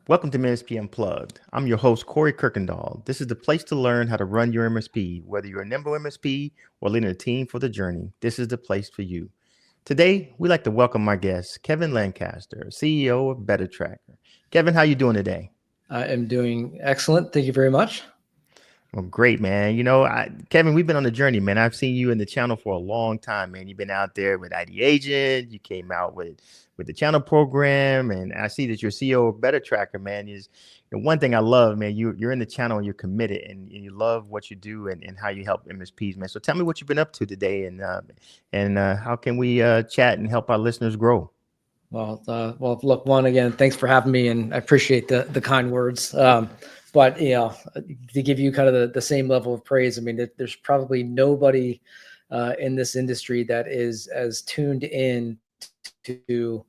Welcome to MSP Unplugged. I'm your host, Corey Kirkendall. This is the place to learn how to run your MSP. Whether you're a nimble MSP or leading a team for the journey, this is the place for you. Today, we'd like to welcome my guest, Kevin Lancaster, CEO of Better Tracker. Kevin, how you doing today? I am doing excellent. Thank you very much. Well, great, man. Kevin, we've been on the journey, man. I've seen you in the channel for a long time, man. You've been out there with ID Agent. You came out with the channel program, and I see that you're CEO of Better Tracker, man. Is one thing I love, man. You're in the channel and you're committed, and you love what you do and how you help MSPs, man. So tell me what you've been up to today, and how can we chat and help our listeners grow? Well, look, one again, thanks for having me, and I appreciate the kind words. But to give you kind of the same level of praise, I mean, there's probably nobody in this industry that is as tuned in to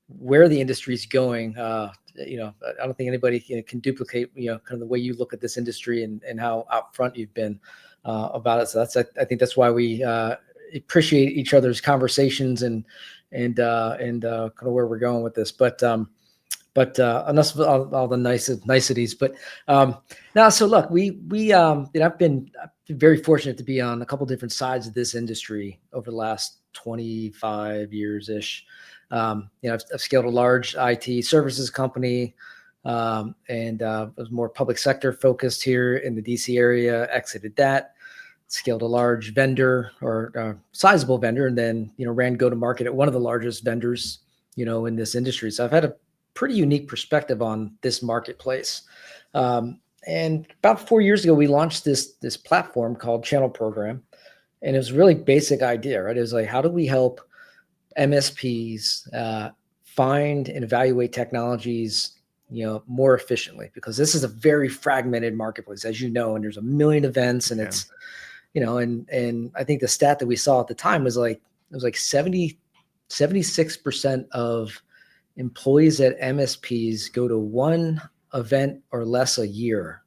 where the industry is going. I don't think anybody can duplicate, kind of the way you look at this industry and how out front you've been about it. So I think that's why we appreciate each other's conversations and kind of where we're going with this. But enough of all the niceties. But now, so look, I've been very fortunate to be on a couple different sides of this industry over the last 25 years ish. I've scaled a large IT services company, and was more public sector focused here in the DC area. Exited that. Scaled a large vendor or sizable vendor, and then ran go to market at one of the largest vendors in this industry. So I've had a pretty unique perspective on this marketplace. And about 4 years ago, we launched this platform called Channel Program, and it was a really basic idea, right? It was like, how do we help MSPs find and evaluate technologies more efficiently? Because this is a very fragmented marketplace, as you know, and there's a million events, and it's and I think the stat that we saw at the time was like, it was like 76% of employees at MSPs go to one event or less a year,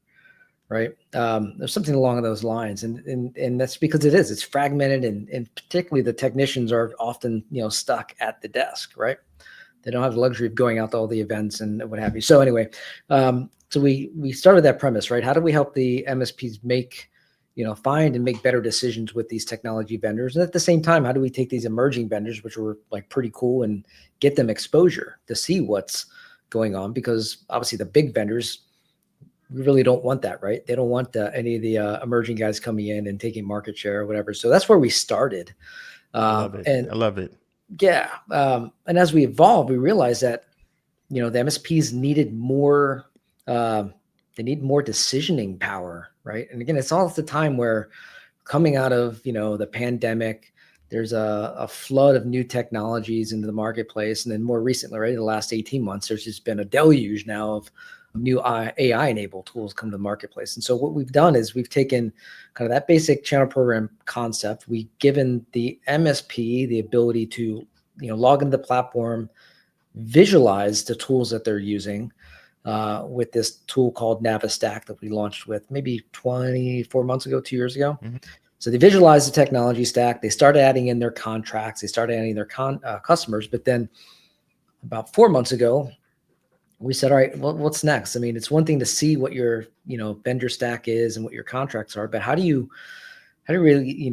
right? There's something along those lines. And that's because it's fragmented, and particularly the technicians are often, stuck at the desk, right? They don't have the luxury of going out to all the events and what have you. So anyway, so we started that premise, right? How do we help the MSPs find and make better decisions with these technology vendors? And at the same time, how do we take these emerging vendors, which were like pretty cool, and get them exposure to see what's going on? Because obviously the big vendors, we really don't want that, right? They don't want any of the emerging guys coming in and taking market share or whatever. So that's where we started. I love it. I love it. Yeah. And as we evolved, we realized that, the MSPs needed more, they need more decisioning power, right? And again, it's all at the time where, coming out of, the pandemic, there's a flood of new technologies into the marketplace. And then more recently, right, in the last 18 months, there's just been a deluge now of new AI-enabled tools come to the marketplace. And so what we've done is we've taken kind of that basic channel program concept. We've given the MSP the ability to, log into the platform, visualize the tools that they're using, with this tool called Navistack that we launched with maybe 24 months ago, 2 years ago. Mm-hmm. So they visualized the technology stack. They started adding in their contracts. They started adding their customers. But then about 4 months ago, we said, all right, well, what's next? I mean, it's one thing to see what your, vendor stack is and what your contracts are, but how do you really,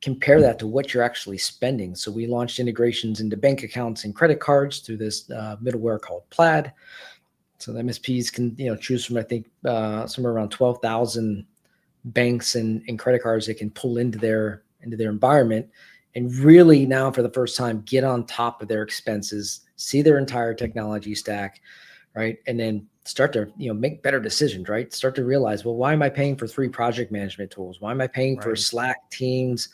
compare that to what you're actually spending? So we launched integrations into bank accounts and credit cards through this middleware called Plaid. So the MSPs can, choose from, I think, somewhere around 12,000 banks and credit cards they can pull into their environment, and really now for the first time get on top of their expenses, see their entire technology stack, right? And then start to, make better decisions, right? Start to realize, well, why am I paying for 3 project management tools? Why am I paying for Slack, Teams,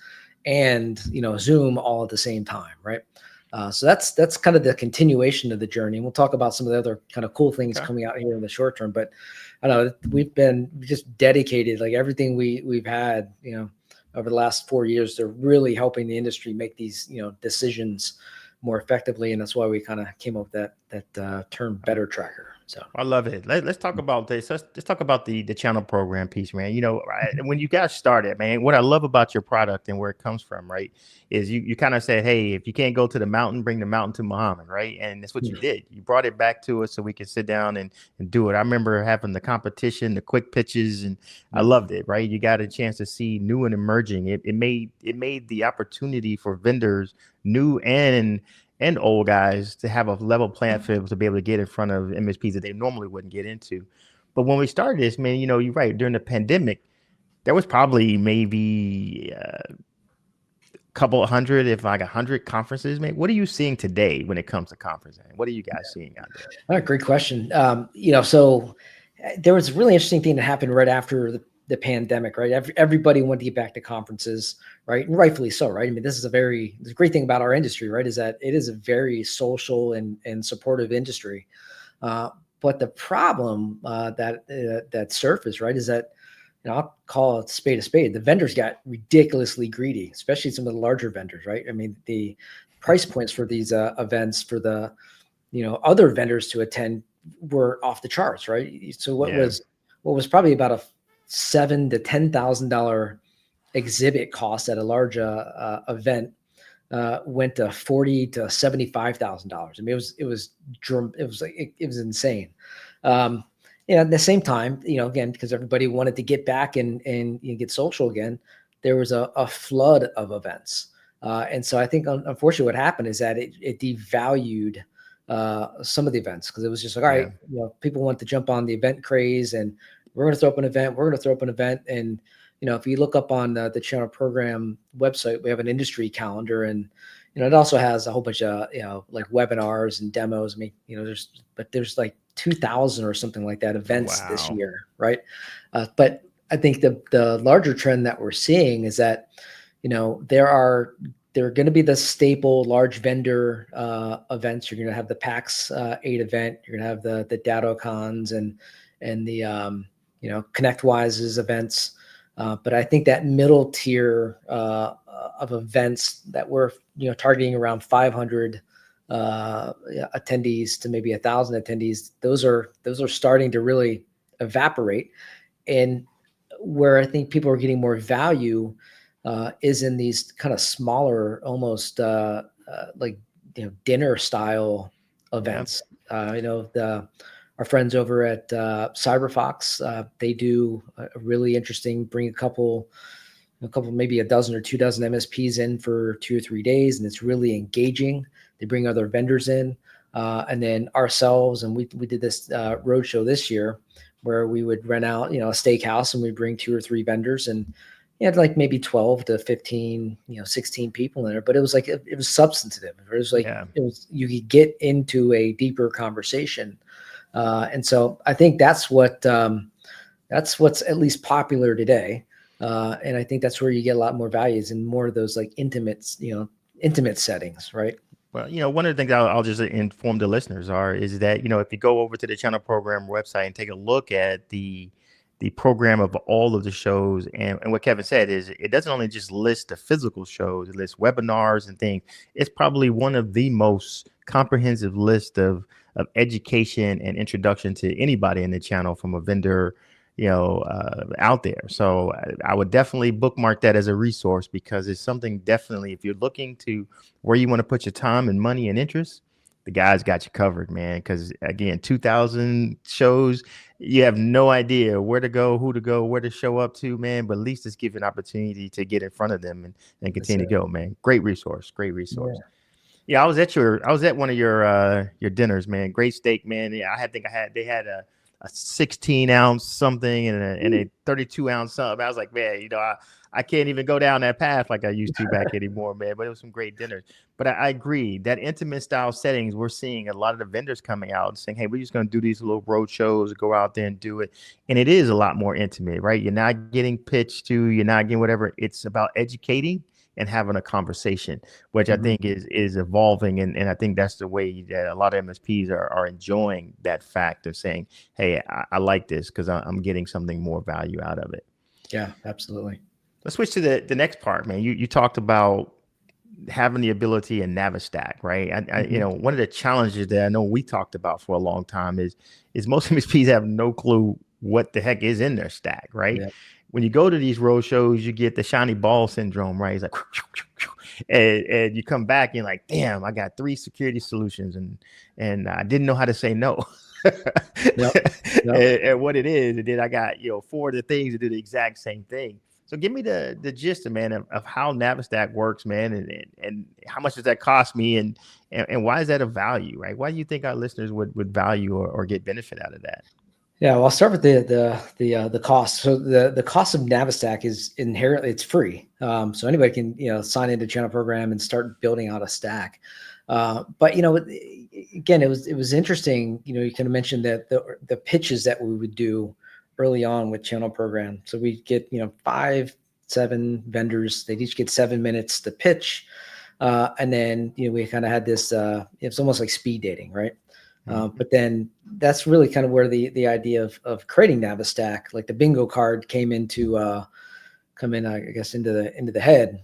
and, Zoom all at the same time, right? So that's kind of the continuation of the journey. And we'll talk about some of the other kind of cool things coming out here in the short term. But I know we've been just dedicated, like everything we've had, over the last 4 years, they're really helping the industry make these, decisions more effectively. And that's why we kind of came up with that term Better Tracker. So I love it. Let's talk about this. Let's talk about the channel program piece, man. You know, when you guys started, man, what I love about your product and where it comes from, right, is you kind of said, hey, if you can't go to the mountain, bring the mountain to Muhammad, right? And that's what you did. You brought it back to us so we could sit down and do it. I remember having the competition, the quick pitches, and I loved it, right? You got a chance to see new and emerging. It made the opportunity for vendors, new and old guys, to have a level playing field to be able to get in front of MSPs that they normally wouldn't get into. But when we started this, man, you know, you're right. During the pandemic, there was probably maybe a couple of hundred, if like 100 conferences. Man, what are you seeing today when it comes to conferencing? What are you guys seeing out there? Great question. So there was a really interesting thing that happened right after the pandemic, right? Everybody wanted to get back to conferences, right? And rightfully so, right? I mean, the great thing about our industry, right, is that it is a very social and supportive industry. But the problem that surfaced, right, is that, I'll call it spade a spade. The vendors got ridiculously greedy, especially some of the larger vendors, right? I mean, the price points for these events for the other vendors to attend were off the charts, right? So what was probably about a $7,000 to $10,000 exhibit cost at a large event went to $40,000 to $75,000. I mean, it was insane. At the same time, again, because everybody wanted to get back and get social again, there was a flood of events. And so I think, unfortunately, what happened is that it devalued some of the events, because it was just like, all right, people want to jump on the event craze, and we're going to throw up an event. And, if you look up on the channel program website, we have an industry calendar, and, it also has a whole bunch of, like webinars and demos. I mean, there's like 2,000 or something like that events this year. Right. But I think the larger trend that we're seeing is that, there are going to be the staple large vendor events. You're going to have the PAX 8 event. You're going to have the DattoCons and the ConnectWise's events. But I think that middle tier of events that we're targeting around 500 attendees to maybe 1,000 attendees, those are starting to really evaporate. And where I think people are getting more value is in these kind of smaller, almost like dinner style events. Our friends over at CyberFox, they do a really interesting, bring a couple, maybe a dozen or 2 dozen MSPs in for 2 or 3 days, and it's really engaging. They bring other vendors in, and then ourselves, and we did this roadshow this year where we would rent out, a steakhouse, and we bring 2 or 3 vendors, and you had like maybe 12 to 15, 16 people in there, but it was like, it was substantive. It was like, you could get into a deeper conversation. And so I think that's what's at least popular today. And I think that's where you get a lot more values and more of those like intimate settings, right? Well, one of the things I'll just inform the listeners is that, if you go over to the channel program website and take a look at the program of all of the shows, and what Kevin said is it doesn't only just list the physical shows, it lists webinars and things. It's probably one of the most comprehensive list of education and introduction to anybody in the channel from a vendor, out there. So I would definitely bookmark that as a resource, because it's something definitely, if you're looking to where you want to put your time and money and interest, the guys got you covered, man. Because again, 2,000 shows, you have no idea where to go, who to go, where to show up to, man. But at least it's give you an opportunity to get in front of them and continue to go, man. Great resource. Yeah, I was at one of your dinners, man. Great steak, man. Yeah, they had a 16-ounce something and a 32-ounce something. I was like, man, I can't even go down that path like I used to back anymore, man. But it was some great dinners. But I agree that intimate style settings, we're seeing a lot of the vendors coming out and saying, hey, we're just going to do these little road shows, go out there and do it. And it is a lot more intimate, right? You're not getting pitched to, you're not getting whatever. It's about educating and having a conversation, which I think is evolving. And I think that's the way that a lot of MSPs are enjoying that fact of saying, hey, I like this because I'm getting something more value out of it. Yeah, absolutely. Let's switch to the next part, man. You talked about having the ability in Navistack, right? One of the challenges that I know we talked about for a long time is most MSPs have no clue what the heck is in their stack, right? Yeah. When you go to these road shows, you get the shiny ball syndrome, right? It's like, and you come back and you're like, damn, I got 3 security solutions and I didn't know how to say no. Yep. Yep. and what it is, and then I got 4 of the things that do the exact same thing. So give me the gist, man, of how Navistack works, man, and how much does that cost me, and why is that a value, right? Why do you think our listeners would value or get benefit out of that? Yeah, well, I'll start with the cost. So the cost of Navistack is inherently it's free. So anybody can sign into channel program and start building out a stack. But again, it was interesting. You kind of mentioned that the pitches that we would do early on with channel program. So we get 5, 7 vendors. They each get 7 minutes to pitch, and then we kind of had this. It's almost like speed dating, right? But then that's really kind of where the idea of creating Navistack, like the bingo card, came I guess, into the head,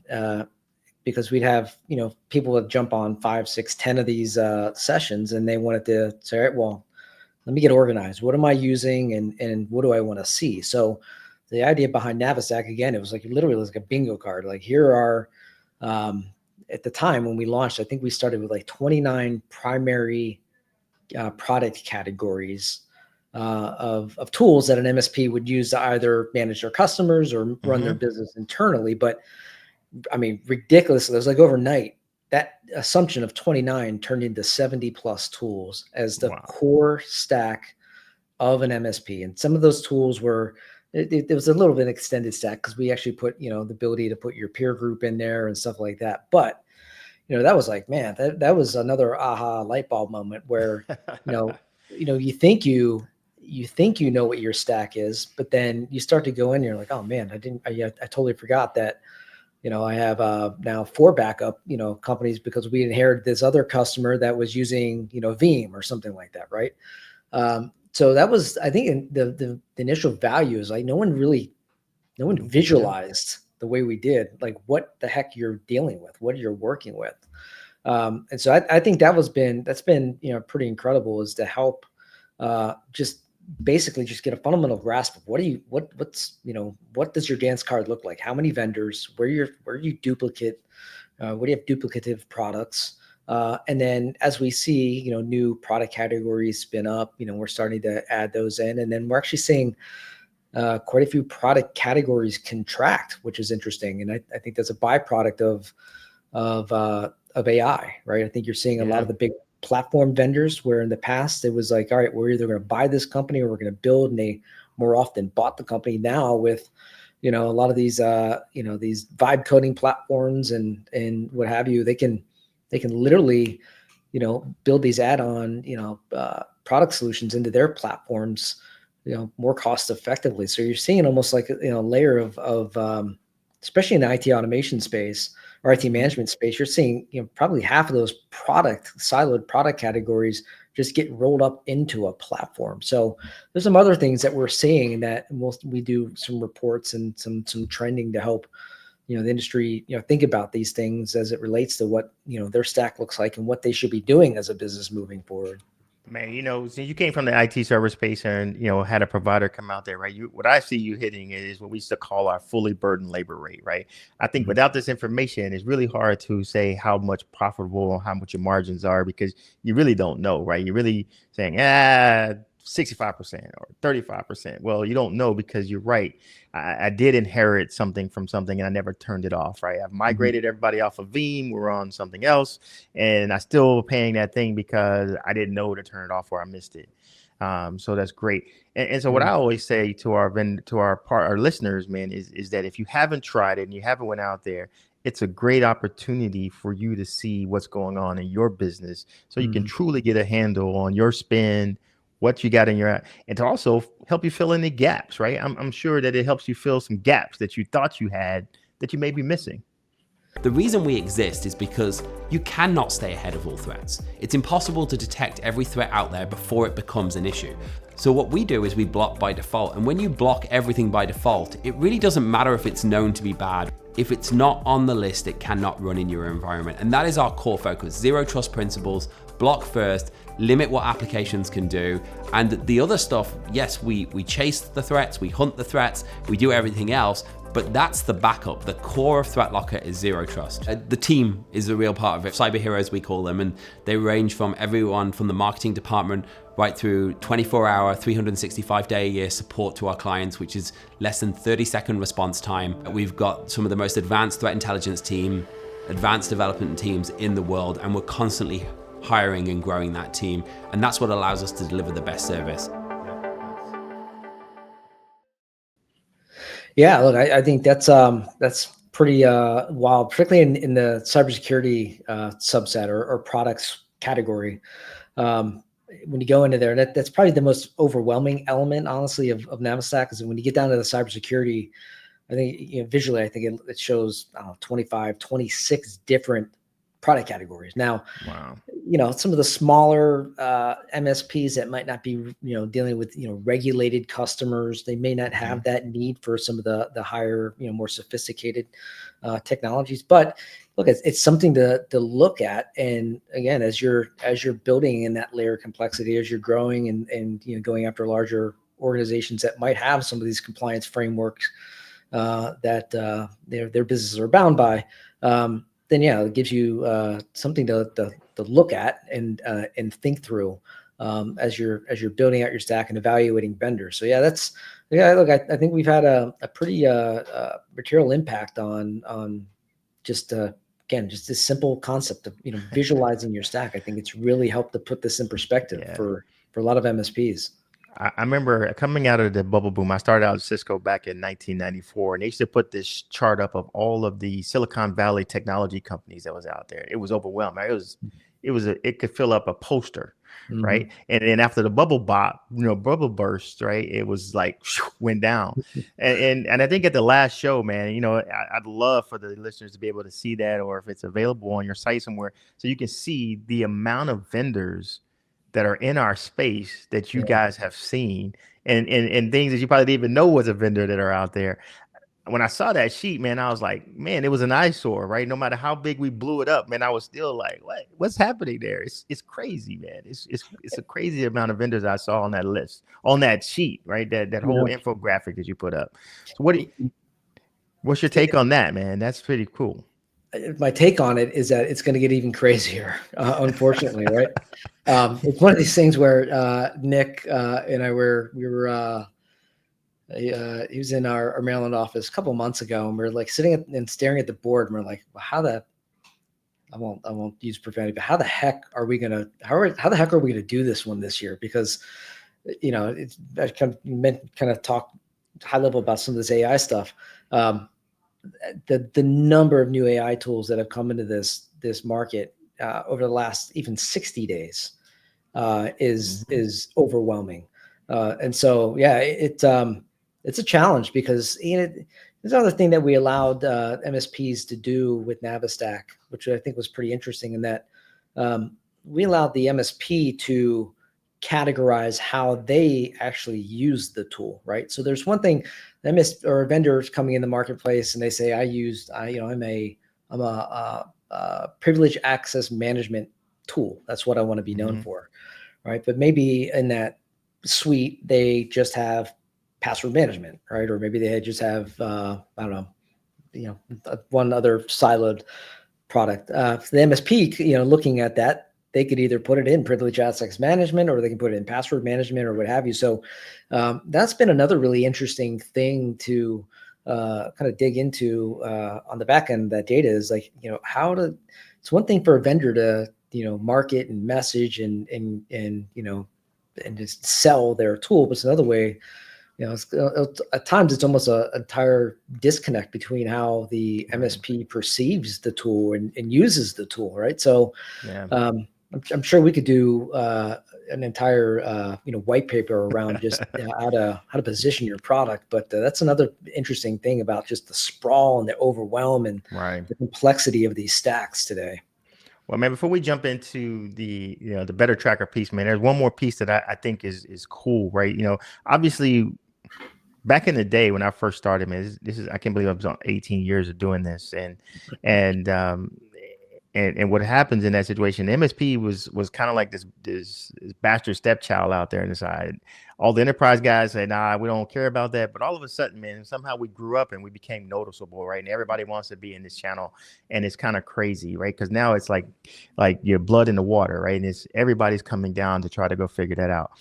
because we'd have people would jump on 5, 6, 10 of these sessions, and they wanted to say, all right, well, let me get organized. What am I using, and what do I want to see? So the idea behind Navistack, again, it was like literally like a bingo card. Like here are at the time when we launched, I think we started with like 29 primary product categories of tools that an MSP would use to either manage their customers or run their business internally. But I mean, ridiculous. It was like overnight, that assumption of 29 turned into 70 plus tools as the core stack of an MSP. And some of those tools were, it was a little bit extended stack because we actually put, the ability to put your peer group in there and stuff like that. But that was like, man, that was another aha light bulb moment where, you think you know what your stack is, but then you start to go in and you're like, oh man, I totally forgot that, I have now 4 backup, companies because we inherited this other customer that was using, Veeam or something like that. Right. So that was, I think, the initial value is like, no one visualized the way we did, like what the heck you're dealing with, what you're working with. And so I think that's been, pretty incredible, is to help just basically just get a fundamental grasp of what does your dance card look like? How many vendors, where you duplicate, what do you have duplicative products? And then as we see, new product categories spin up, we're starting to add those in, and then we're actually seeing quite a few product categories contract, which is interesting. And I think that's a byproduct of AI, right? I think you're seeing a lot of the big platform vendors where in the past it was like, all right, we're either going to buy this company or we're going to build, and they more often bought the company. Now with, a lot of these, these vibe coding platforms and what have you, they can literally, build these add-on, product solutions into their platforms, more cost effectively. So you're seeing almost like a layer of especially in the IT automation space or IT management space, you're seeing probably half of those siloed product categories just get rolled up into a platform. So there's some other things that we're seeing that we do some reports and some trending to help the industry think about these things as it relates to what their stack looks like and what they should be doing as a business moving forward. Man, since you came from the IT service space and, had a provider come out there, right? What I see you hitting is what we used to call our fully burdened labor rate, right? I think without this information, it's really hard to say how much profitable or how much your margins are, because you really don't know, right? You're really saying, 65% or 35%. Well, you don't know, because you're right. I did inherit something from something and I never turned it off, right? I've migrated everybody off of Veeam. We're on something else, and I still paying that thing because I didn't know to turn it off or I missed it. So that's great. And so what I always say to our listeners, man, is that if you haven't tried it and you haven't went out there, it's a great opportunity for you to see what's going on in your business, so you can truly get a handle on your spend, what you got in your, and to also help you fill in the gaps, right? I'm sure that it helps you fill some gaps that you thought you had that you may be missing. The reason we exist is because you cannot stay ahead of all threats. It's impossible to detect every threat out there before it becomes an issue. So what we do is we block by default. And when you block everything by default, it really doesn't matter if it's known to be bad. If it's not on the list, it cannot run in your environment. And that is our core focus. Zero trust principles, block first, limit what applications can do. And the other stuff, yes, we chase the threats, we hunt the threats, we do everything else, but that's the backup. The core of ThreatLocker is zero trust. The team is the real part of it. Cyber heroes, we call them, and they range from everyone from the marketing department right through 24-hour, 365-day-a-year support to our clients, which is less than 30-second response time. We've got some of the most advanced threat intelligence team, advanced development teams in the world, and we're constantly hiring and growing that team. And that's what allows us to deliver the best service. Yeah, look, I think that's pretty wild, particularly in the cybersecurity subset or products category. When you go into there, that's probably the most overwhelming element, honestly, of Navistack, is when you get down to the cybersecurity. I think visually, I think it shows 25, 26 different product categories. Now, Wow. Some of the smaller MSPs that might not be, dealing with, regulated customers, they may not have that need for some of the higher, more sophisticated technologies. But look, it's something to look at. And again, as you're building in that layer of complexity, as you're growing and going after larger organizations that might have some of these compliance frameworks that their businesses are bound by, then it gives you something to look at and think through as you're building out your stack and evaluating vendors. So look, I think we've had a pretty material impact on just again, just this simple concept of visualizing your stack. I think it's really helped to put this in perspective for a lot of MSPs. I remember coming out of the bubble boom. I started out at Cisco back in 1994, and they used to put this chart up of all of the Silicon Valley technology companies that was out there. It was overwhelming. It could fill up a poster, right? And then after the bubble burst, right, it was like went down. and I think at the last show, man, I'd love for the listeners to be able to see that, or if it's available on your site somewhere, so you can see the amount of vendors that are in our space that you guys have seen, and things that you probably didn't even know was a vendor that are out there. When I saw that sheet, man, I was like, man, it was an eyesore, right? No matter how big we blew it up, man, I was still like, what's happening there? It's crazy, man. It's a crazy amount of vendors I saw on that list, on that sheet, right? That whole infographic that you put up. So what's your take on that, man? That's pretty cool. My take on it is that it's going to get even crazier, unfortunately, right? It's one of these things where Nick and I he was in our Maryland office a couple of months ago, and we are like sitting and staring at the board, and we're like, well, I won't use profanity, but how the heck are we gonna do this one this year? Because I kind of talk high level about some of this AI stuff. The number of new AI tools that have come into this market over the last even 60 days is overwhelming. And so, it's a challenge, because there's another thing that we allowed MSPs to do with Navistack, which I think was pretty interesting, in that we allowed the MSP to categorize how they actually use the tool, right? So there's one thing, or vendors coming in the marketplace, and they say, I'm a privilege access management tool. That's what I want to be known for, right? But maybe in that suite, they just have password management, right? Or maybe they just have, one other siloed product. For the MSP, looking at that, they could either put it in privilege access management, or they can put it in password management, or what have you. So that's been another really interesting thing to kind of dig into on the back end of that data, is like, it's one thing for a vendor to, market and message and just sell their tool, but it's another way, at times it's almost an entire disconnect between how the MSP perceives the tool and uses the tool, right? So I'm sure we could do an entire white paper around just how to position your product. But that's another interesting thing about just the sprawl and the overwhelm and Right. the complexity of these stacks today. Well, man, before we jump into the the better tracker piece, man, there's one more piece that I think is cool, right? Obviously back in the day when I first started, man, this is I can't believe I was on 18 years of doing this, and and what happens in that situation, MSP was kind of like this bastard stepchild out there on the side. All the enterprise guys say, nah, we don't care about that. But all of a sudden, man, somehow we grew up and we became noticeable, right? And everybody wants to be in this channel, and it's kind of crazy, right? Because now it's like your blood in the water, right? And it's everybody's coming down to try to go figure that out.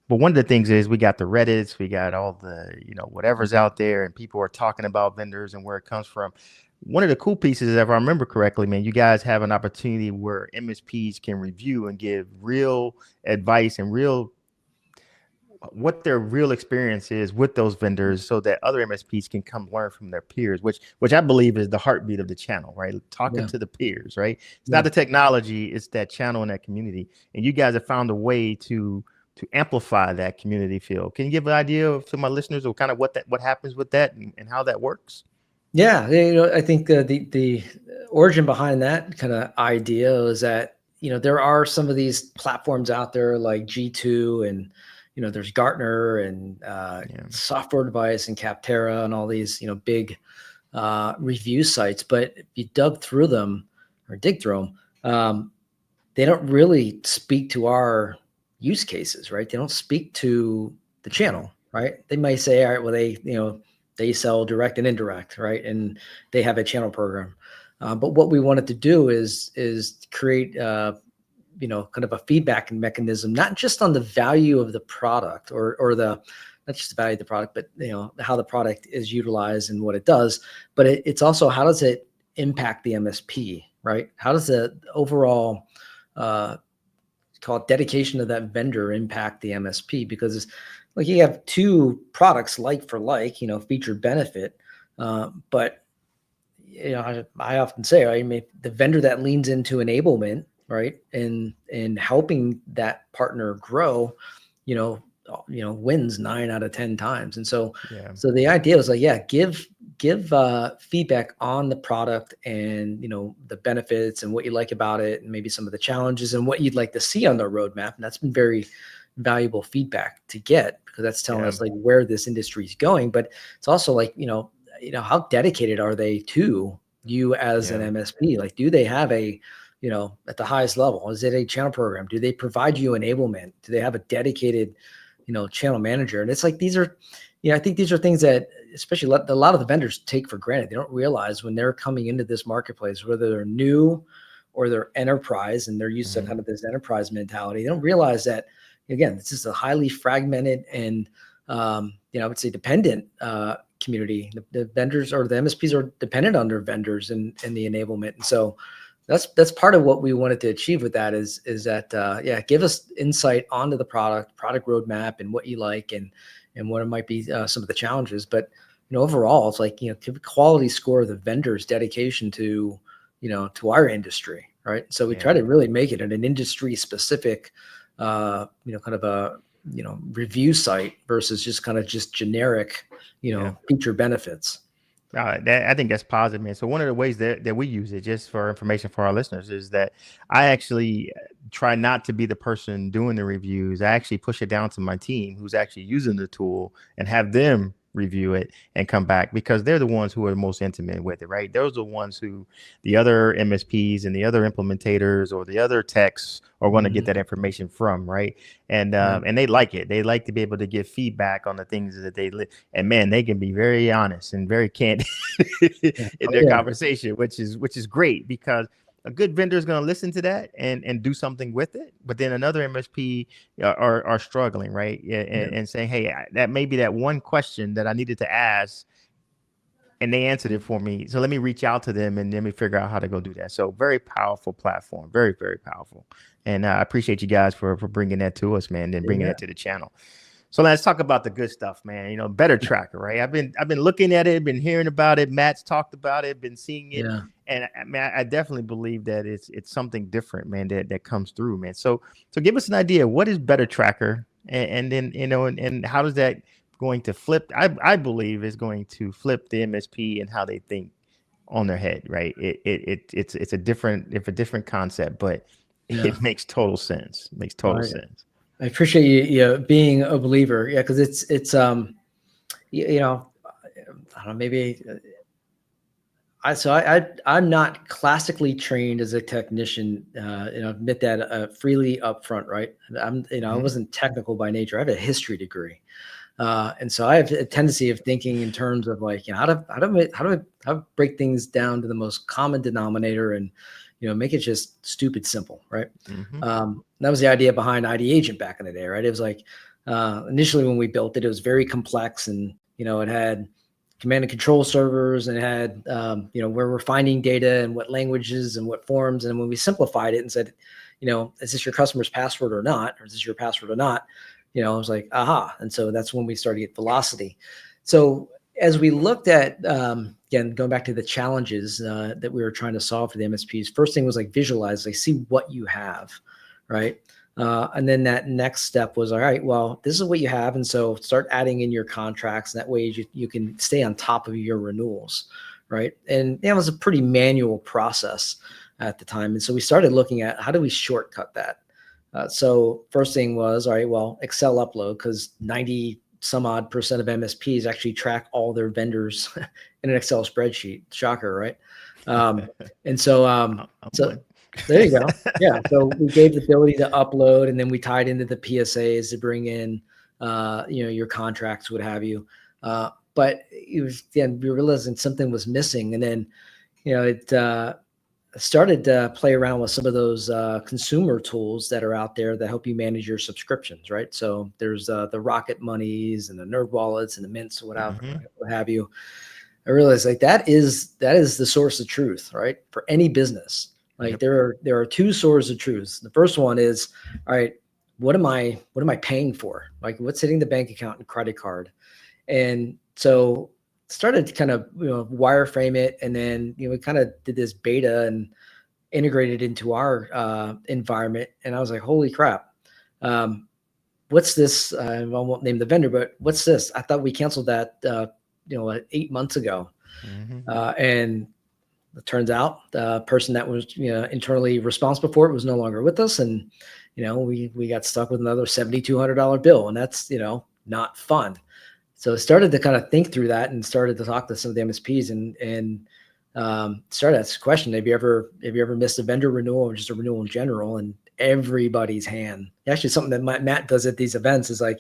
But one of the things is we got the Reddits, we got all the, whatever's out there, and people are talking about vendors and where it comes from. One of the cool pieces, if I remember correctly, man, you guys have an opportunity where MSPs can review and give real advice and what their real experience is with those vendors so that other MSPs can come learn from their peers, which I believe is the heartbeat of the channel, right? Talking to the peers, right? It's not the technology, it's that channel and that community. And you guys have found a way to amplify that community feel. Can you give an idea to my listeners of kind of what happens with that and how that works? Yeah, I think the origin behind that kind of idea is that there are some of these platforms out there like G2 and there's Gartner and Software Advice and Capterra and all these big review sites. But if you dig through them, they don't really speak to our use cases, right? They don't speak to the channel, right? They might say, all right, well, they sell direct and indirect, right? And they have a channel program. But what we wanted to do is create, kind of a feedback mechanism, not just on the value of the product or not just the value of the product, but how the product is utilized and what it does. But it's also how does it impact the MSP, right? How does the overall call it dedication of that vendor impact the MSP? Because it's like you have two products like for like, feature benefit. But I often say, the vendor that leans into enablement, right, and helping that partner grow, wins 9 out of 10 times. And so the idea was like, give feedback on the product and the benefits and what you like about it, and maybe some of the challenges and what you'd like to see on the roadmap. And that's been very valuable feedback to get, because that's telling us like where this industry is going. But it's also like how dedicated are they to you as an MSP? Like, do they have a at the highest level, is it a channel program? Do they provide you enablement? Do they have a dedicated channel manager? And it's like, these are, I think these are things that especially a lot of the vendors take for granted. They don't realize when they're coming into this marketplace, whether they're new or they're enterprise and they're used to kind of this enterprise mentality. They don't realize that, again, this is a highly fragmented and, I would say dependent community. The vendors or the MSPs are dependent on their vendors and the enablement. And so that's part of what we wanted to achieve with that is that, give us insight onto the product roadmap and what you like and what it might be some of the challenges. But, overall, it's like, give a quality score of the vendor's dedication to, to our industry. Right. So we try to really make it an industry specific, kind of a, review site versus just kind of generic, feature benefits. I think that's positive, man. So one of the ways that we use it, just for information for our listeners, is that I actually try not to be the person doing the reviews. I actually push it down to my team who's actually using the tool and have them review it and come back, because they're the ones who are most intimate with it, right? Those are the ones who the other MSPs and the other implementators or the other techs are going to get that information from, right? And and they like it. They like to be able to give feedback on the things that they live. And man, they can be very honest and very candid in their conversation, which is great, because a good vendor is going to listen to that and do something with it. But then another MSP are struggling, right? And saying, hey, that may be that one question that I needed to ask, and they answered it for me. So let me reach out to them and let me figure out how to go do that. So very powerful platform, very, very powerful. And I appreciate you guys for bringing that to us, man, and bringing that to the channel. So let's talk about the good stuff, man. You know, Better Tracker, right? I've been looking at it, been hearing about it. Matt's talked about it, been seeing it, Yeah. and man, I definitely believe that it's something different, man. That comes through, man. So give us an idea. What is Better Tracker, and then and how does that going to flip? I believe is going to flip the MSP and how they think on their head, right? It's a different concept, but it makes total sense. Makes total sense. I appreciate you being a believer. Yeah. Cause it's, you know, I don't know, maybe I'm not classically trained as a technician, admit that freely up front. Right. I wasn't technical by nature. I have a history degree. And so I have a tendency of thinking in terms of like, how do I break things down to the most common denominator and, make it just stupid simple. Right. That was the idea behind ID Agent back in the day. Right. It was like, initially when we built it, it was very complex and, it had command and control servers and it had, where we're finding data and what languages and what forms. And when we simplified it and said, is this your customer's password or not? Or is this your password or not? I was like, aha. And so that's when we started to get velocity. So as we looked at, again, going back to the challenges that we were trying to solve for the MSPs, first thing was like visualize, like see what you have, right? And then that next step was, all right, well, this is what you have. And so start adding in your contracts. And that way you can stay on top of your renewals, right? And that was a pretty manual process at the time. And so we started looking at how do we shortcut that? So first thing was, all right, well, Excel upload, because 90 some odd percent of MSPs actually track all their vendors in an Excel spreadsheet. Shocker, right? And so there you go. Yeah. So we gave the ability to upload, and then we tied into the PSAs to bring in, your contracts, what have you. But it was, again, we realizing something was missing, and then, it started to play around with some of those consumer tools that are out there that help you manage your subscriptions, right? So there's the Rocket Monies and the Nerd Wallets and the Mints, what have you. I realized like that is the source of truth, right? For any business. Like there are two sources of truth. The first one is, all right, what am I paying for? Like what's hitting the bank account and credit card? And so started to kind of wireframe it, and then we kind of did this beta and integrated into our environment. And I was like, holy crap, what's this? I won't name the vendor, but what's this? I thought we canceled that 8 months ago, and it turns out the person that was internally responsible for it was no longer with us, and we got stuck with another $7,200 bill, and that's not fun. So I started to kind of think through that and started to talk to some of the MSPs and started asking the question, have you ever missed a vendor renewal or just a renewal in general? And everybody's hand, actually something that Matt does at these events is like,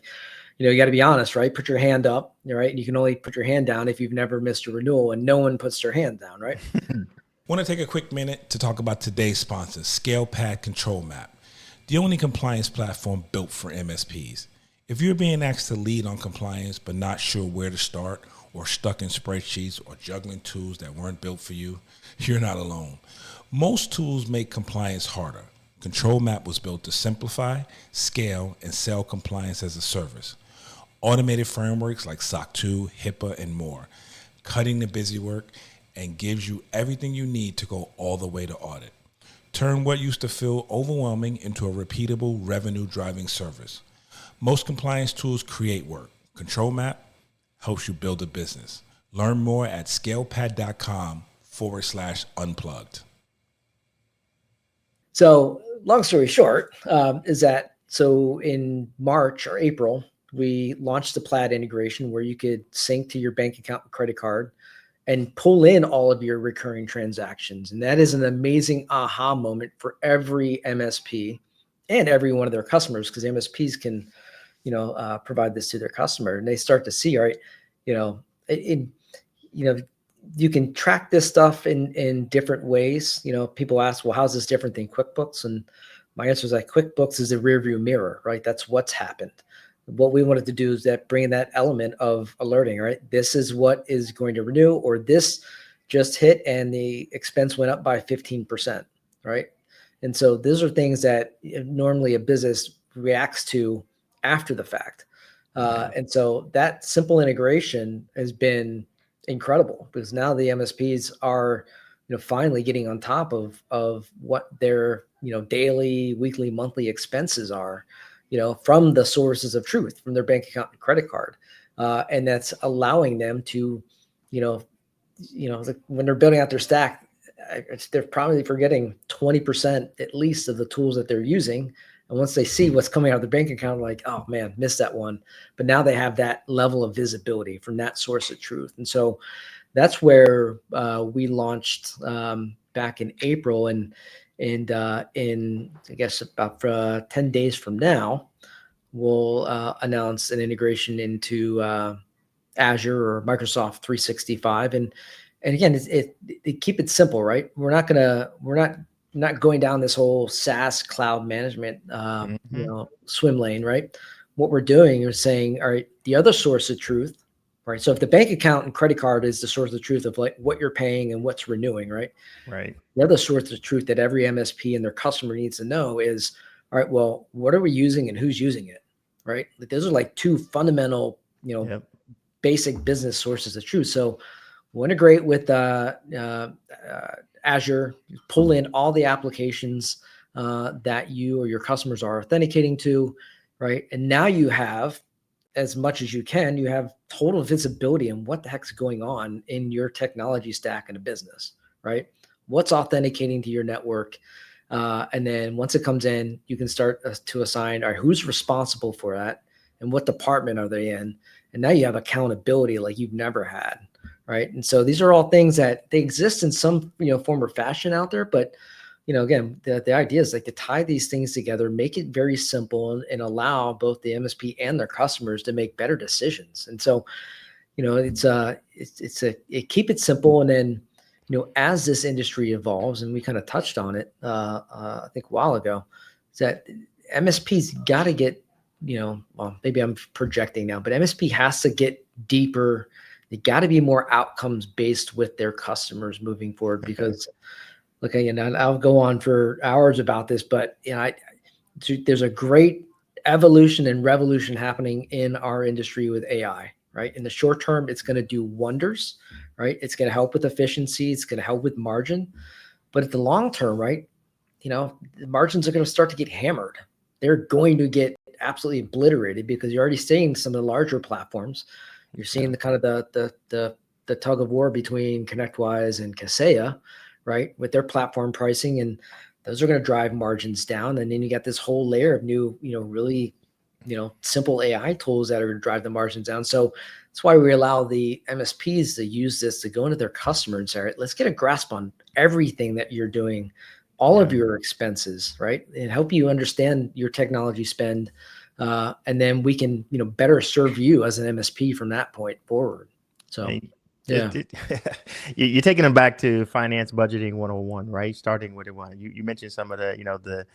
you got to be honest, right? Put your hand up, right? And you can only put your hand down if you've never missed a renewal, and no one puts their hand down, right? Want to take a quick minute to talk about today's sponsor, ScalePad Control Map, the only compliance platform built for MSPs. If you're being asked to lead on compliance but not sure where to start, or stuck in spreadsheets or juggling tools that weren't built for you, you're not alone. Most tools make compliance harder. Control Map was built to simplify, scale, and sell compliance as a service. Automated frameworks like SOC 2, HIPAA, and more, cutting the busy work, and gives you everything you need to go all the way to audit. Turn what used to feel overwhelming into a repeatable revenue-driving service. Most compliance tools create work. Control Map helps you build a business. Learn more at scalepad.com/unplugged. So long story short, is that so in March or April, we launched the Plaid integration where you could sync to your bank account and credit card and pull in all of your recurring transactions. And that is an amazing aha moment for every MSP and every one of their customers, because MSPs can provide this to their customer, and they start to see, all right, you can track this stuff in different ways. People ask, well, how's this different than QuickBooks? And my answer is like, QuickBooks is a rearview mirror, right? That's what's happened. What we wanted to do is that bring that element of alerting, right? This is what is going to renew, or this just hit and the expense went up by 15%, right? And so those are things that normally a business reacts to after the fact. And so that simple integration has been incredible, because now the MSPs are, finally getting on top of what their, daily, weekly, monthly expenses are, from the sources of truth, from their bank account and credit card. And that's allowing them to, when they're building out their stack, they're probably forgetting 20% at least of the tools that they're using. And once they see what's coming out of their bank account, like, oh man, missed that one. But now they have that level of visibility from that source of truth. And so that's where we launched back in April, and in I guess about 10 days from now, we'll announce an integration into Azure or Microsoft 365. And again, it keep it simple, right? We're not going down this whole SaaS cloud management swim lane, right? What we're doing is saying, all right, the other source of truth, right? So if the bank account and credit card is the source of truth of like what you're paying and what's renewing, right? Right. The other source of truth that every MSP and their customer needs to know is, all right, well, what are we using and who's using it, right? Like, those are like two fundamental, basic business sources of truth. So we'll integrate with Azure, pull in all the applications that you or your customers are authenticating to, right? And now you have, as much as you can, you have total visibility on what the heck's going on in your technology stack in a business, right? What's authenticating to your network? And then once it comes in, you can start to assign, all right, who's responsible for that and what department are they in? And now you have accountability like you've never had, right? And so these are all things that they exist in some, form or fashion out there. But, again, the idea is like to tie these things together, make it very simple, and allow both the MSP and their customers to make better decisions. And so, keep it simple. And then, as this industry evolves, and we kind of touched on it, I think a while ago, is that MSPs got to get, well, maybe I'm projecting now, but MSP has to get deeper. They got to be more outcomes based with their customers moving forward, because look, I'll go on for hours about this, but there's a great evolution and revolution happening in our industry with AI, right? In the short term, it's going to do wonders, right? It's going to help with efficiency. It's going to help with margin. But at the long term, right, the margins are going to start to get hammered. They're going to get absolutely obliterated, because you're already seeing some of the larger platforms. You're seeing the kind of the tug of war between ConnectWise and Kaseya, right, with their platform pricing, and those are going to drive margins down. And then you got this whole layer of new, really, simple AI tools that are going to drive the margins down. So that's why we allow the MSPs to use this to go into their customer and say, all right, let's get a grasp on everything that you're doing, all of your expenses, right, and help you understand your technology spend. And then we can, better serve you as an MSP from that point forward. So, yeah, you're taking them back to finance budgeting 101, right? Starting with it one. You mentioned some of the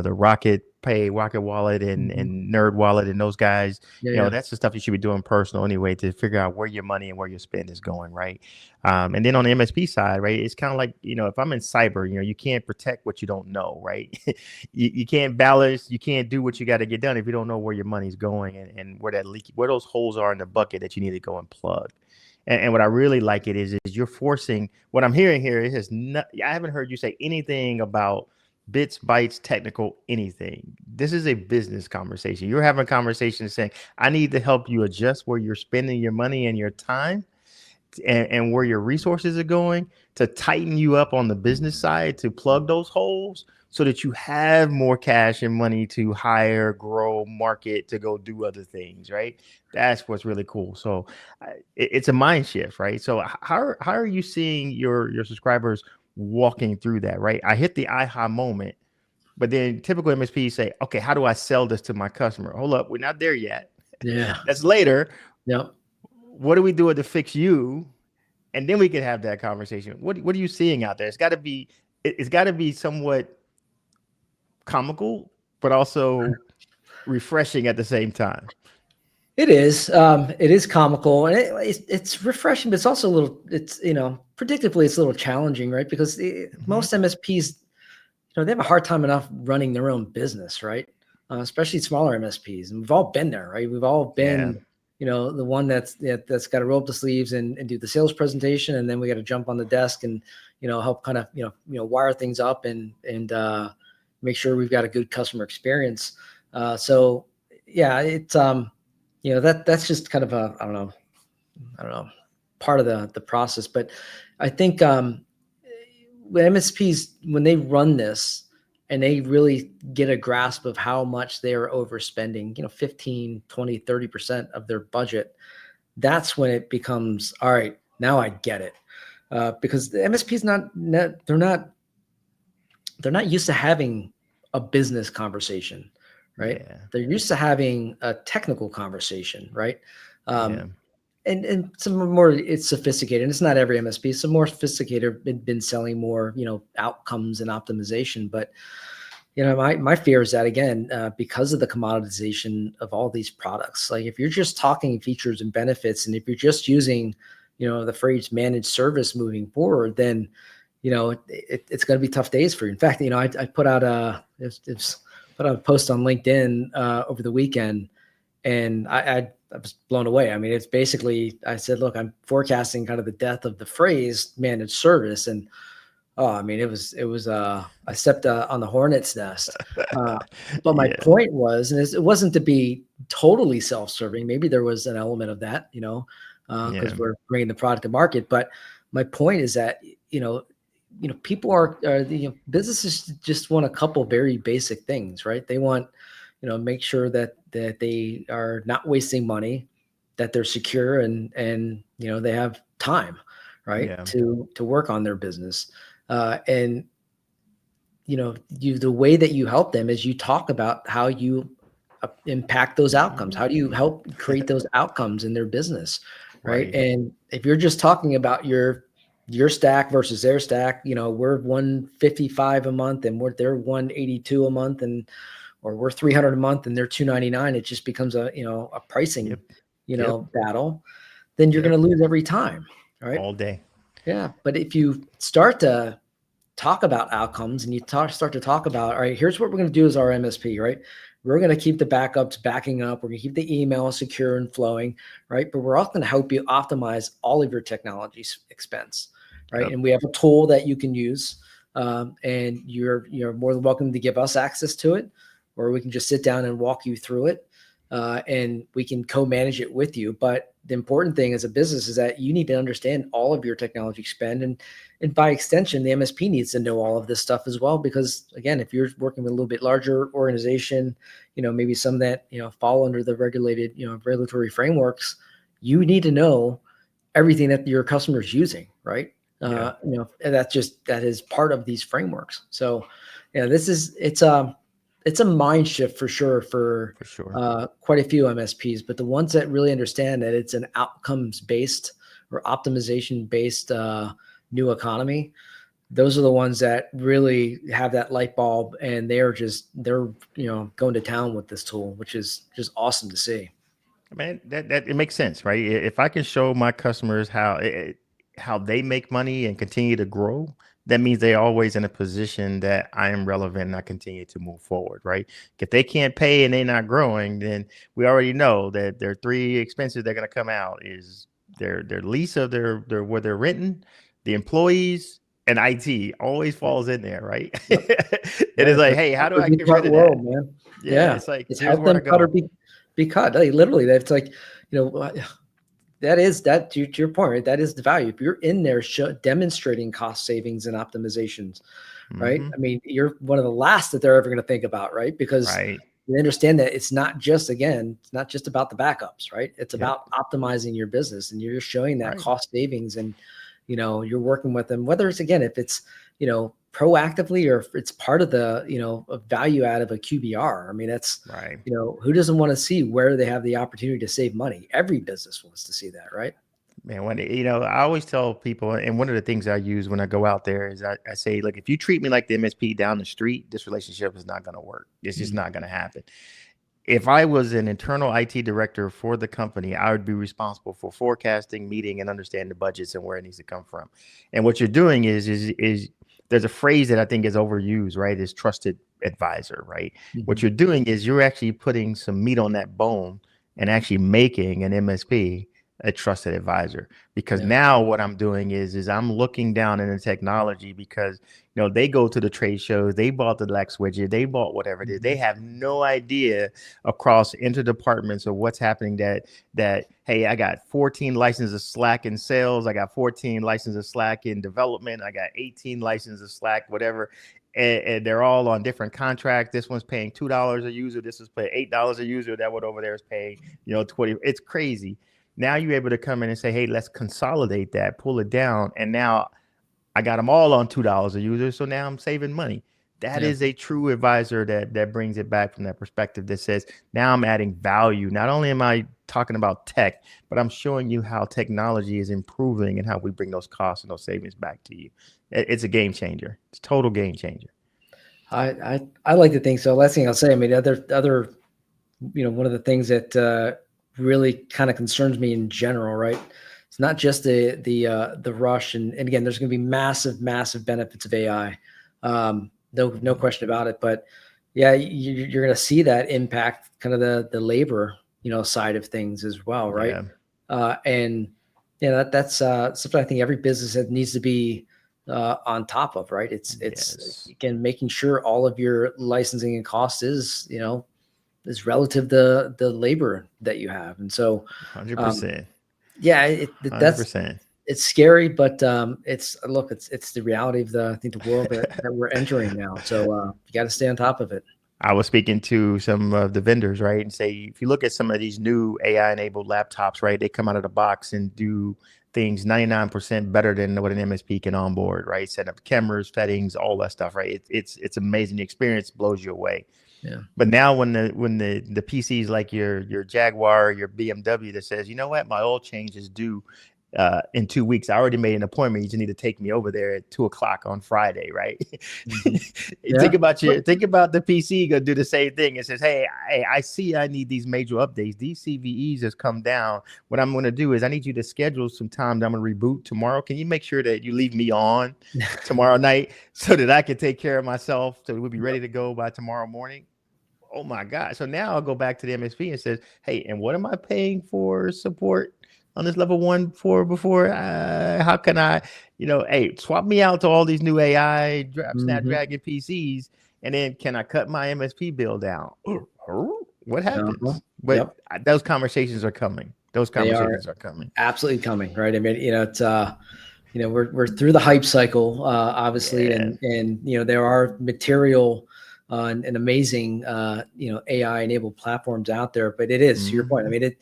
Rocket Pay, Rocket Wallet, and Nerd Wallet, and those guys. That's the stuff you should be doing personal anyway, to figure out where your money and where your spend is going, right? And then on the MSP side, right, it's kind of like, if I'm in cyber, you can't protect what you don't know, right? you can't balance, you can't do what you got to get done if you don't know where your money's going and where those holes are in the bucket that you need to go and plug. And what I really like it is you're forcing, what I'm hearing here is I haven't heard you say anything about bits, bytes, technical, anything. This is a business conversation. You're having a conversation saying, I need to help you adjust where you're spending your money and your time, and where your resources are going, to tighten you up on the business side, to plug those holes so that you have more cash and money to hire, grow, market, to go do other things, right? That's what's really cool. So it's a mind shift, right? So how are you seeing your subscribers walking through that, right? I hit the aha moment, but then typical MSPs say, okay, how do I sell this to my customer? Hold up, we're not there yet. Yeah. That's later. Yep. What do we do to fix you? And then we can have that conversation. What are you seeing out there? It's got to be somewhat comical, but also refreshing at the same time. It is. It is comical, and it's refreshing, but it's also a little. It's predictably, it's a little challenging, right? Because most MSPs, they have a hard time enough running their own business, right? especially smaller MSPs. And we've all been there, right? We've all been, the one that's got to roll up the sleeves and do the sales presentation. And then we got to jump on the desk and, help kind of, wire things up and make sure we've got a good customer experience. So yeah, it's, that's just kind of a, I don't know, part of the process. But I think when MSPs, when they run this and they really get a grasp of how much they're overspending, 15, 20, 30% of their budget, that's when it becomes, all right, now I get it. Because the MSPs they're not used to having a business conversation, right? Yeah. They're used to having a technical conversation, right? And some more, it's sophisticated. And it's not every MSP. Some more sophisticated been selling more, outcomes and optimization. But my fear is that again, because of the commoditization of all these products, like if you're just talking features and benefits, and if you're just using, the phrase managed service moving forward, then it's going to be tough days for you. In fact, I put out put out a post on LinkedIn over the weekend, and I was blown away. I mean, it's basically, I said, look, I'm forecasting kind of the death of the phrase managed service. And, I mean, it was I stepped on the hornet's nest. But my point was, and it wasn't to be totally self-serving. Maybe there was an element of that, because we're bringing the product to market. But my point is that, people are businesses just want a couple very basic things, right? They want, make sure that they are not wasting money, that they're secure and they have time, right, to work on their business. And the way that you help them is you talk about how you impact those outcomes. How do you help create those outcomes in their business, right? And if you're just talking about your stack versus their stack, we're 155 a month and they're 182 a month, or we're 300 a month and they're 299. It just becomes a pricing, battle. Then you're going to lose every time, right? All day. Yeah. But if you start to talk about outcomes and you start to talk about, all right, here's what we're going to do as our MSP, right? We're going to keep the backups backing up. We're going to keep the email secure and flowing, right? But we're also going to help you optimize all of your technology expense, right? And we have a tool that you can use, and you're more than welcome to give us access to it, or we can just sit down and walk you through it, and we can co-manage it with you. But the important thing as a business is that you need to understand all of your technology spend, and by extension, the MSP needs to know all of this stuff as well. Because again, if you're working with a little bit larger organization, maybe some that fall under the regulated regulatory frameworks, you need to know everything that your customer is using, right? And that is part of these frameworks. So, it's a mind shift for sure for quite a few MSPs, but the ones that really understand that it's an outcomes based or optimization based new economy, those are the ones that really have that light bulb, and they're going to town with this tool, which is just awesome to see. Man, that it makes sense, right? If I can show my customers how they make money and continue to grow, that means they're always in a position that I am relevant and I continue to move forward, right? If they can't pay and they're not growing, then we already know that their three expenses they're going to come out is their lease of their where they're renting, the employees, and IT always falls in there, right? It is like, hey, how do I get rid of that? Man. It's like, it's help them cut or be cut. Like, literally, that's like, that is that to your point, right? That is the value. If you're in there demonstrating cost savings and optimizations, right? I mean, you're one of the last that they're ever going to think about, right? Because they understand that it's not just about the backups, right? It's about optimizing your business, and you're showing that cost savings, and you're working with them, whether it's if it's proactively or if it's part of the a value add of a QBR. I mean, that's who doesn't want to see where they have the opportunity to save money? Every business wants to see that, right? Man, when I always tell people, and one of the things I use when I go out there is I say, look, if you treat me like the MSP down the street, this relationship is not going to work. It's just not going to happen. If I was an internal IT director for the company, I would be responsible for forecasting, meeting, and understanding the budgets and where it needs to come from. And what you're doing is there's a phrase that I think is overused, right? Is trusted advisor, right? What Mhm. you're doing is you're actually putting some meat on that bone and actually making an MSP a trusted advisor. Because Yeah. now what I'm doing is I'm looking down into technology, because they go to the trade shows, they bought the Lex widget, they bought whatever it is. They have no idea across interdepartments of what's happening, that hey, I got 14 licenses of Slack in sales, I got 14 licenses of Slack in development, I got 18 licenses of Slack, whatever. And they're all on different contracts. This one's paying $2 a user, this is paying $8 a user, that one over there is paying 20. It's crazy. Now you're able to come in and say, hey, let's consolidate that, pull it down, and now I got them all on $2 a user, so now I'm saving money. That is a true advisor that brings it back from that perspective, that says, now I'm adding value. Not only am I talking about tech, but I'm showing you how technology is improving and how we bring those costs and those savings back to you. It's a game changer. It's a total game changer. I like to think so. Last thing I'll say, I mean, other one of the things that really kind of concerns me in general, right? It's not just the rush, and again, there's going to be massive benefits of AI, no question about it. But yeah, you're going to see that impact kind of the labor side of things as well, right? Yeah. And that's something I think every business needs to be on top of, right? It's again making sure all of your licensing and cost is is relative to the labor that you have. And so 100%. Yeah, that's 100%. it's scary, but it's the reality of I think the world that we're entering now. So you got to stay on top of it. I was speaking to some of the vendors, right, and say, if you look at some of these new AI-enabled laptops, right, they come out of the box and do things 99% better than what an MSP can onboard, right? Set up cameras, settings, all that stuff, right? It's amazing. The experience blows you away. Yeah. But now when the PCs like your Jaguar, your BMW, that says, you know what, my oil change is due in 2 weeks. I already made an appointment. You just need to take me over there at 2:00 on Friday, right? Mm-hmm. Think about the PC gonna do the same thing. It says, hey, I see I need these major updates. These CVEs has come down. What I'm gonna do is I need you to schedule some time that I'm gonna reboot tomorrow. Can you make sure that you leave me on tomorrow night so that I can take care of myself, so we'll be ready to go by tomorrow morning? Oh my God. So now I'll go back to the MSP and says, hey, and what am I paying for support on this level 1 for before? How can I, hey, swap me out to all these new AI Snapdragon PCs, and then can I cut my MSP bill down? What happens? But those conversations are coming. Those conversations are coming. Absolutely coming, right? I mean, it's we're through the hype cycle, obviously, and there are material and amazing AI enabled platforms out there, but it is to your point. I mean,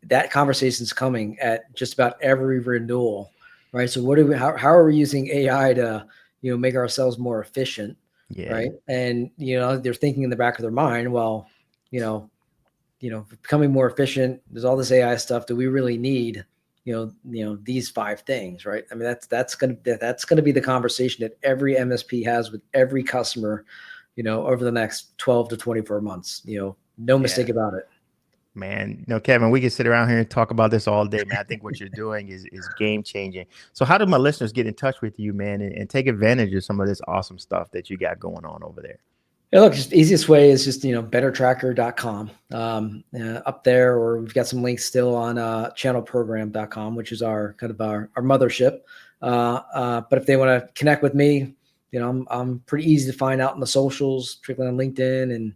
that conversation is coming at just about every renewal, right? So how are we using AI to make ourselves more efficient, right? And they're thinking in the back of their mind, well, becoming more efficient, there's all this AI stuff. Do we really need these 5 things, right? I mean, that's gonna be the conversation that every MSP has with every customer over the next 12 to 24 months, no mistake about it. Man, Kevin, we can sit around here and talk about this all day, man. I think what you're doing is game changing. So how do my listeners get in touch with you, man, and take advantage of some of this awesome stuff that you got going on over there? Yeah, look, just the easiest way is just, bettertracker.com up there, or we've got some links still on channelprogram.com, which is our kind of our mothership. But if they want to connect with me, I'm pretty easy to find out in the socials, particularly on LinkedIn. And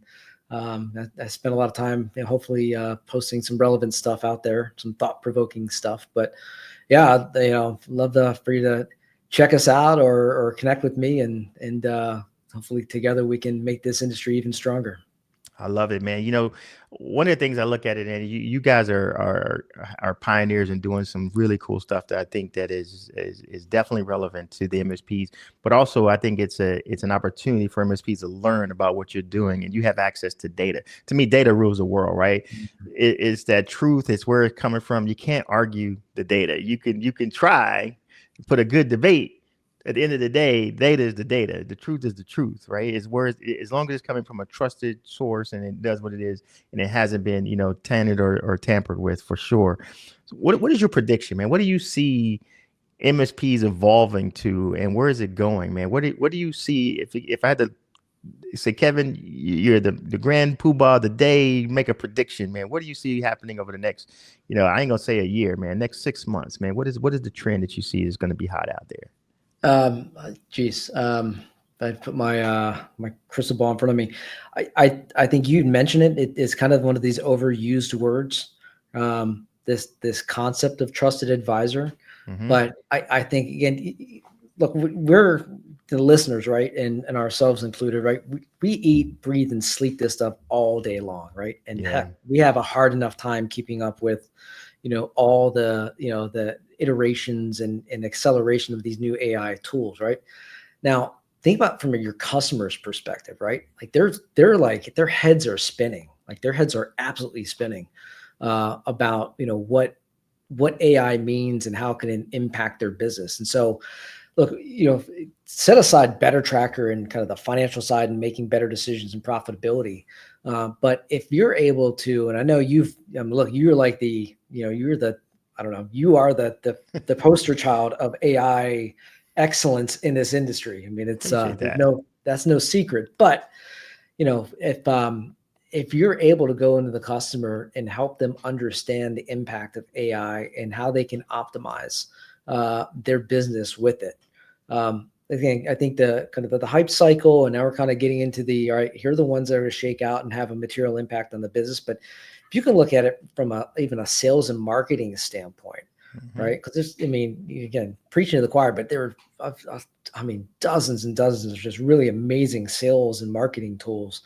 I spend a lot of time, hopefully posting some relevant stuff out there, some thought-provoking stuff. But yeah, love for you to check us out or connect with me, and hopefully together we can make this industry even stronger. I love it, man. One of the things I look at it, and you guys are pioneers in doing some really cool stuff that I think that is definitely relevant to the MSPs, but also I think it's an opportunity for MSPs to learn about what you're doing, and you have access to data. To me, data rules the world, right? Mm-hmm. It's that truth. It's where it's coming from. You can't argue the data. You can try to put a good debate. At the end of the day, data is the data. The truth is the truth, right? It's where as long as it's coming from a trusted source and it does what it is, and it hasn't been, tainted or tampered with, for sure. So what is your prediction, man? What do you see MSPs evolving to, and where is it going, man? What do you see if I had to say, Kevin, you're the grand poobah of the day, make a prediction, man? What do you see happening over the next, I ain't gonna say a year, man, next 6 months, man? What is the trend that you see is going to be hot out there? Geez. I put my my crystal ball in front of me. I think you'd mentioned it. It's kind of one of these overused words. This concept of trusted advisor. Mm-hmm. But I think, again, look, we're the listeners, right? And ourselves included, right? We eat, breathe, and sleep this stuff all day long, right? And heck, we have a hard enough time keeping up with, all the, the iterations and acceleration of these new AI tools, right? Now, think about from your customer's perspective, right? Like they're like, their heads are spinning, like their heads are absolutely spinning about, what AI means and how it can impact their business. And so, look, set aside Better Tracker and kind of the financial side and making better decisions and profitability. But if you're able to, and I know look, you're like you're the, I don't know, you are the poster child of AI excellence in this industry. I mean, it's that's no secret. But if you're able to go into the customer and help them understand the impact of AI and how they can optimize their business with it. Again, I think the kind of the hype cycle, and now we're kind of getting into all right, here are the ones that are going to shake out and have a material impact on the business. But if you can look at it from even a sales and marketing standpoint, right? Because again, preaching to the choir, but there are, dozens and dozens of just really amazing sales and marketing tools.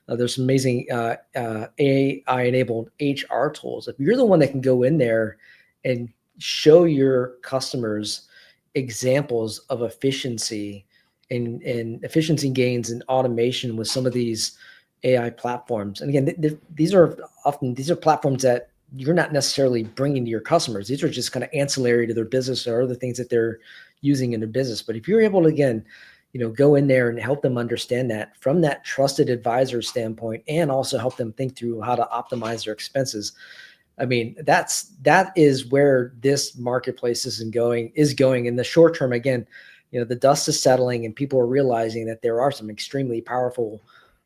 There's some amazing AI-enabled HR tools. If you're the one that can go in there and show your customers examples of efficiency and efficiency gains and automation with some of these AI platforms, and again, these are platforms that you're not necessarily bringing to your customers. These are just kind of ancillary to their business or other things that they're using in their business. But if you're able to, again, go in there and help them understand that from that trusted advisor standpoint, and also help them think through how to optimize their expenses. I mean, that is where this marketplace is going in the short term. Again, the dust is settling and people are realizing that there are some extremely powerful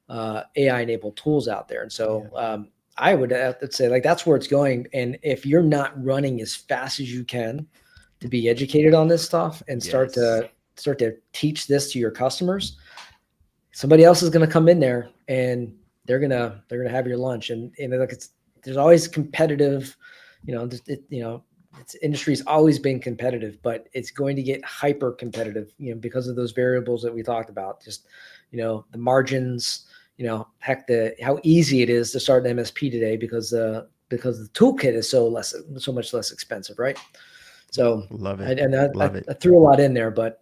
AI enabled tools out there. And so I would have to say, like, that's where it's going. And if you're not running as fast as you can to be educated on this stuff and start to teach this to your customers, somebody else is going to come in there and they're going to have your lunch. And look, there's always competitive, it's industry's always been competitive, but it's going to get hyper competitive, because of those variables that we talked about, just, the margins, heck, how easy it is to start an MSP today because the toolkit is so much less expensive. Right. So love it. I threw a lot in there, but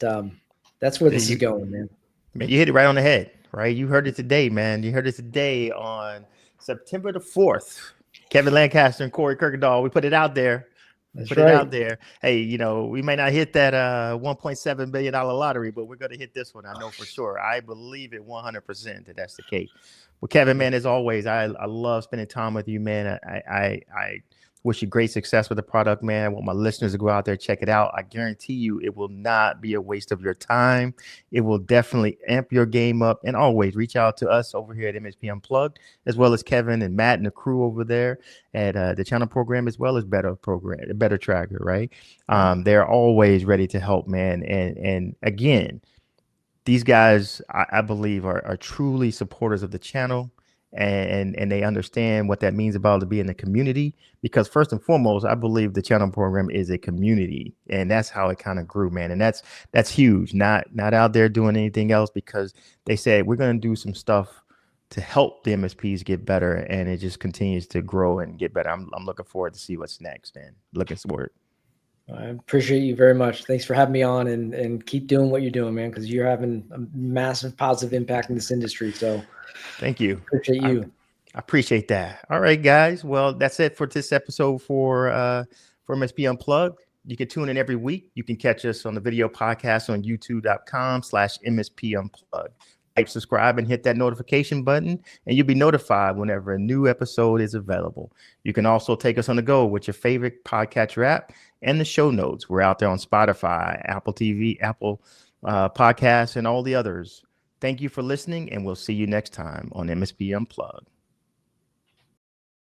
that's where this is going, man. Man, you hit it right on the head, right? You heard it today, man. You heard it today on September the 4th. Kevin Lancaster and Corey Kirkendall. We put it out there. It out there. Hey, we may not hit that $1.7 billion lottery, but we're going to hit this one. I know for sure. I believe it 100% that's the case. Well, Kevin, man, as always, I love spending time with you, man. I wish you great success with the product, man. I want my listeners to go out there, check it out. I guarantee you it will not be a waste of your time. It will definitely amp your game up. And always reach out to us over here at MSP Unplugged, as well as Kevin and Matt and the crew over there at the channel program, as well as Better Tracker, right? They're always ready to help, man. And again, these guys, I believe, are truly supporters of the channel. And they understand what that means about to be in the community, because first and foremost, I believe the channel program is a community, and that's how it kind of grew, man. And that's huge. Not out there doing anything else, because they said we're going to do some stuff to help the MSPs get better, and it just continues to grow and get better. I'm looking forward to see what's next, man. Looking forward. I appreciate you very much. Thanks for having me on, and keep doing what you're doing, man, because you're having a massive positive impact in this industry. So thank you. Appreciate you. I appreciate that. All right, guys. Well, that's it for this episode for MSP Unplugged. You can tune in every week. You can catch us on the video podcast on youtube.com/MSP Unplugged. Like, subscribe, and hit that notification button, and you'll be notified whenever a new episode is available. You can also take us on the go with your favorite podcatcher app and the show notes. We're out there on Spotify, Apple TV, Apple Podcasts, and all the others. Thank you for listening, and we'll see you next time on MSP Unplugged.